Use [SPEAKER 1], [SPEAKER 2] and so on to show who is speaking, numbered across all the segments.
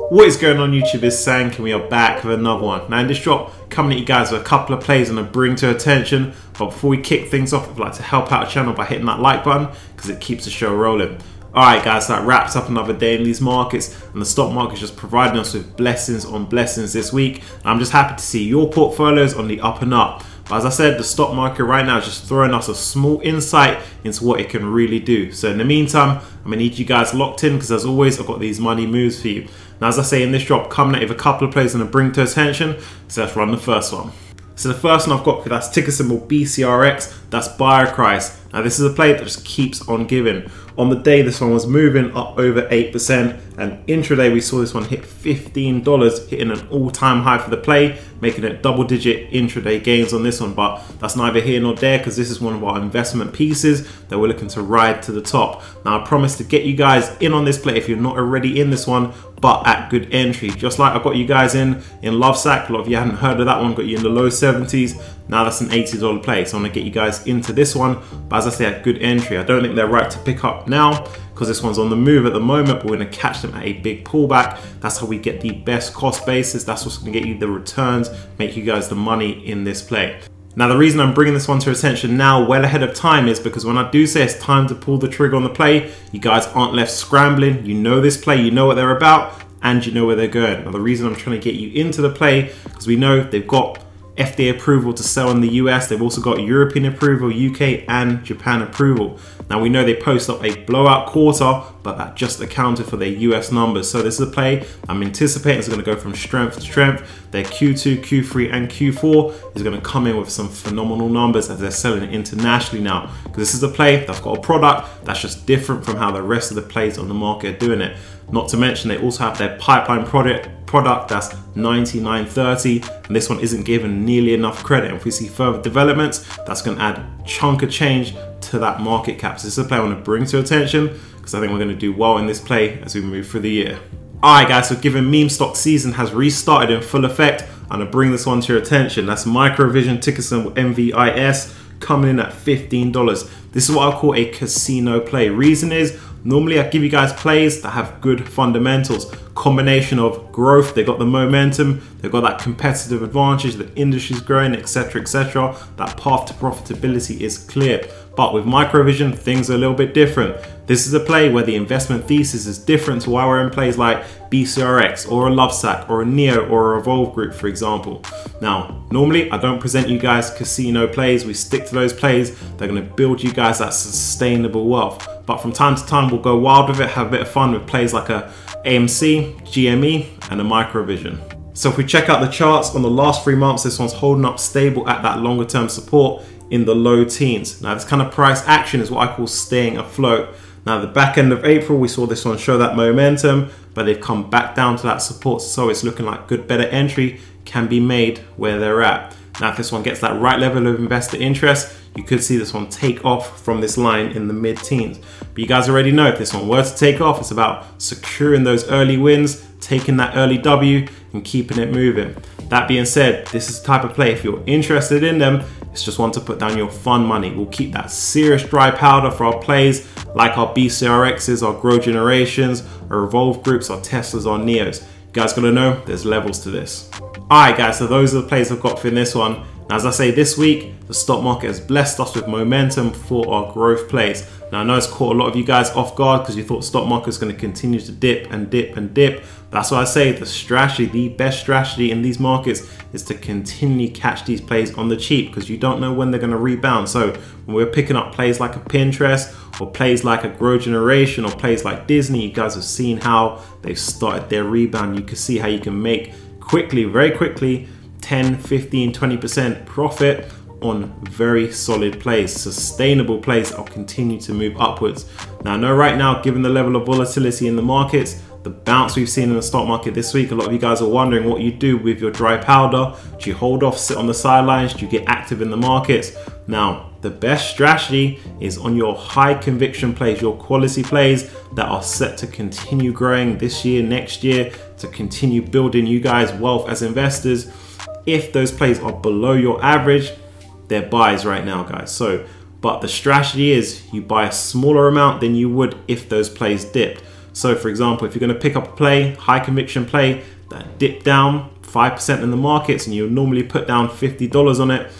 [SPEAKER 1] What is going on YouTube, it's Sank and we are back with another one. Now in this drop, coming at you guys with a couple of plays and a bring to attention. But before we kick things off, I'd like to help out the channel by hitting that like button because it keeps the show rolling. Alright guys, that wraps up another day in these markets, and the stock market is just providing us with blessings on blessings this week. And I'm just happy to see your portfolios on the up and up. But as I said, the stock market right now is just throwing us a small insight into what it can really do. So in the meantime, I'm going to need you guys locked in because as always, I've got these money moves for you. Now as I say in this drop, coming at you with a couple of plays and a bring to attention. So let's run the first one. So the first one I've got, that's ticker symbol BCRX, that's buyer price. Now this is a play that just keeps on giving. On the day this one was moving up over 8%, and intraday we saw this one hit $15, hitting an all-time high for the play, making it double-digit intraday gains on this one. But that's neither here nor there because this is one of our investment pieces that we're looking to ride to the top. Now I promise to get you guys in on this play if you're not already in this one, but at good entry. Just like I got you guys in Lovesac, a lot of you hadn't heard of that one, got you in the low 70s. Now that's an $80 play, so I want to get you guys into this one, but as I say, at good entry. I don't think they're right to pick up now because this one's on the move at the moment, but we're going to catch them at a big pullback. That's how we get the best cost basis. That's what's going to get you the returns, make you guys the money in this play. Now the reason I'm bringing this one to attention now well ahead of time is because when I do say it's time to pull the trigger on the play, you guys aren't left scrambling. You know this play, you know what they're about, and you know where they're going. Now the reason I'm trying to get you into the play because we know they've got FDA approval to sell in the US. They've also got European approval, UK and Japan approval. Now we know they post up a blowout quarter, but that just accounted for their US numbers. So this is a play I'm anticipating is going to go from strength to strength. Their Q2, Q3 and Q4 is going to come in with some phenomenal numbers as they're selling it internationally now. Because this is a play that's got a product that's just different from how the rest of the plays on the market are doing it. Not to mention they also have their pipeline product that's 9930, and this one isn't given nearly enough credit. And if we see further developments, that's going to add a chunk of change to that market cap. So this is a play I want to bring to attention because I think we're going to do well in this play as we move through the year. Alright guys, so given meme stock season has restarted in full effect, I'm going to bring this one to your attention. That's Microvision, ticker symbol MVIS, coming in at $15. This is what I call a casino play. Reason is, normally I give you guys plays that have good fundamentals, combination of growth, they got the momentum, they've got that competitive advantage, the industry's growing, etc, etc. That path to profitability is clear. But with Microvision, things are a little bit different. This is a play where the investment thesis is different to why we're in plays like BCRX or a Lovesac or a Neo or a Revolve Group, for example. Now, normally I don't present you guys casino plays. We stick to those plays. They're going to build you guys that sustainable wealth. But from time to time, we'll go wild with it, have a bit of fun with plays like a AMC, GME, and a Microvision. So if we check out the charts on the last 3 months, this one's holding up stable at that longer term support in the low teens. Now this kind of price action is what I call staying afloat. Now the back end of April, we saw this one show that momentum, but they've come back down to that support. So it's looking like good, better entry can be made where they're at. Now if this one gets that right level of investor interest, you could see this one take off from this line in the mid-teens. But you guys already know if this one were to take off, it's about securing those early wins, taking that early W and keeping it moving. That being said, this is the type of play, if you're interested in them, it's just one to put down your fun money. We'll keep that serious dry powder for our plays like our BCRXs, our Grow Generations, our Revolve Groups, our Teslas, our Neos. You guys gotta know there's levels to this. Alright guys, so those are the plays I've got for this one. Now, as I say, this week, the stock market has blessed us with momentum for our growth plays. Now, I know it's caught a lot of you guys off guard because you thought the stock market was going to continue to dip and dip and dip. That's why I say the strategy, the best strategy in these markets is to continue catch these plays on the cheap because you don't know when they're going to rebound. So when we're picking up plays like a Pinterest or plays like a Grow Generation or plays like Disney, you guys have seen how they've started their rebound. You can see how you can make quickly, very quickly, 10, 15, 20% profit on very solid plays, sustainable plays that will continue to move upwards. Now I know right now, given the level of volatility in the markets, the bounce we've seen in the stock market this week, a lot of you guys are wondering what you do with your dry powder. Do you hold off, sit on the sidelines? Do you get active in the markets? Now, the best strategy is on your high conviction plays, your quality plays that are set to continue growing this year, next year, to continue building you guys wealth as investors. If those plays are below your average, they're buys right now, guys. So, but the strategy is you buy a smaller amount than you would if those plays dipped. So for example, if you're going to pick up a play, high conviction play that dipped down 5% in the markets and you normally put down $50 on it,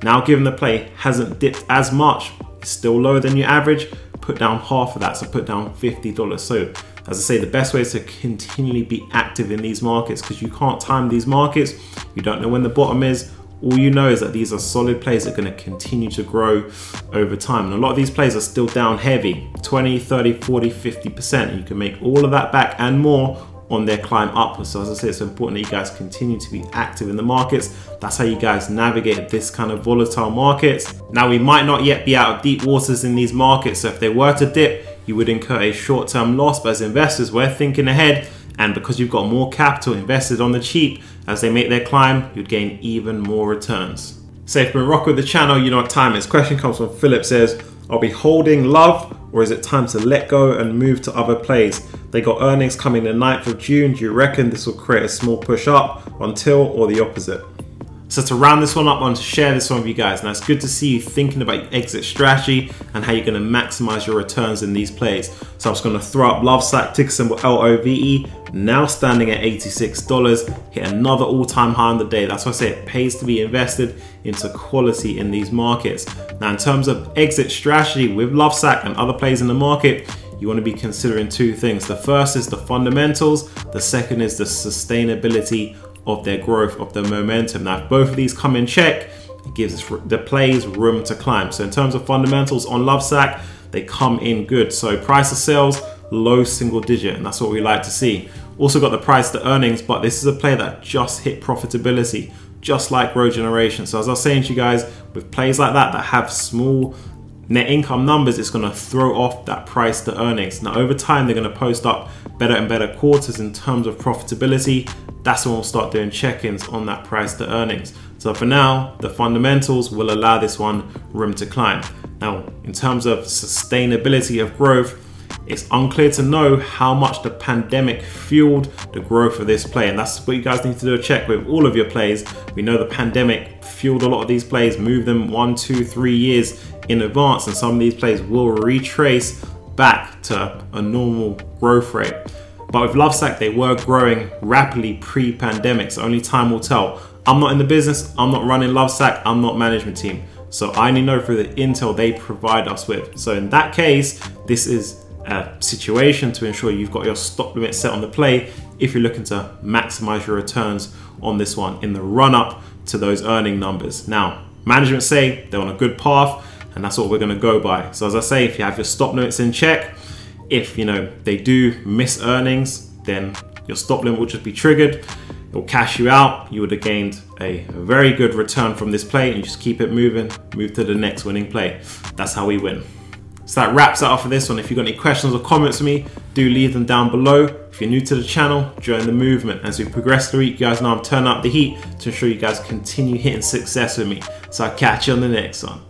[SPEAKER 1] now given the play hasn't dipped as much, it's still lower than your average, put down half of that, so put down $50. So as I say, the best way is to continually be active in these markets, because you can't time these markets. You don't know when the bottom is. All you know is that these are solid plays that are going to continue to grow over time. And a lot of these plays are still down heavy, 20, 30, 40, 50%. You can make all of that back and more on their climb upwards. So as I say, it's important that you guys continue to be active in the markets. That's how you guys navigate this kind of volatile markets. Now, we might not yet be out of deep waters in these markets. So if they were to dip, you would incur a short-term loss. But as investors, we're thinking ahead. And because you've got more capital invested on the cheap, as they make their climb, you'd gain even more returns. So if you've been rocking with the channel, you know what time it is. Question comes from Philip, says, I'll be holding love, or is it time to let go and move to other plays? They got earnings coming the 9th of June. Do you reckon this will create a small push up until, or the opposite? So to round this one up, I want to share this one with you guys. Now, it's good to see you thinking about your exit strategy and how you're going to maximize your returns in these plays. So I'm just going to throw up Lovesac, ticker symbol LOVE, now standing at $86, hit another all-time high on the day. That's why I say it pays to be invested into quality in these markets. Now, in terms of exit strategy with Lovesac and other plays in the market, you want to be considering two things. The first is the fundamentals. The second is the sustainability of their growth, of their momentum. Now, if both of these come in check, it gives the plays room to climb. So in terms of fundamentals on Lovesac, they come in good. So price to sales, low single digit, and that's what we like to see. Also got the price to earnings, but this is a play that just hit profitability, just like Grow Generation. So as I was saying to you guys, with plays like that have small net income numbers, it's going to throw off that price to earnings. Now over time, they're going to post up better and better quarters in terms of profitability. That's when we'll start doing check-ins on that price to earnings. So for now, the fundamentals will allow this one room to climb. Now, in terms of sustainability of growth, it's unclear to know how much the pandemic fueled the growth of this play. And that's what you guys need to do a check with all of your plays. We know the pandemic fueled a lot of these plays, moved them 1, 2, 3 years in advance. And some of these plays will retrace back to a normal growth rate. But with Lovesac, they were growing rapidly pre-pandemic, so only time will tell. I'm not in the business, I'm not running Lovesac, I'm not management team. So I only know through the intel they provide us with. So in that case, this is a situation to ensure you've got your stop limit set on the play if you're looking to maximize your returns on this one in the run up to those earning numbers. Now, management say they're on a good path, and that's what we're gonna go by. So as I say, if you have your stop limits in check, if they do miss earnings, then your stop limit will just be triggered. It will cash you out. You would have gained a very good return from this play, and you just keep it moving, move to the next winning play. That's how we win. So that wraps it up for this one. If you've got any questions or comments for me, do leave them down below. If you're new to the channel, join the movement. As we progress through the week, you guys know I'm turning up the heat to ensure you guys continue hitting success with me. So I'll catch you on the next one.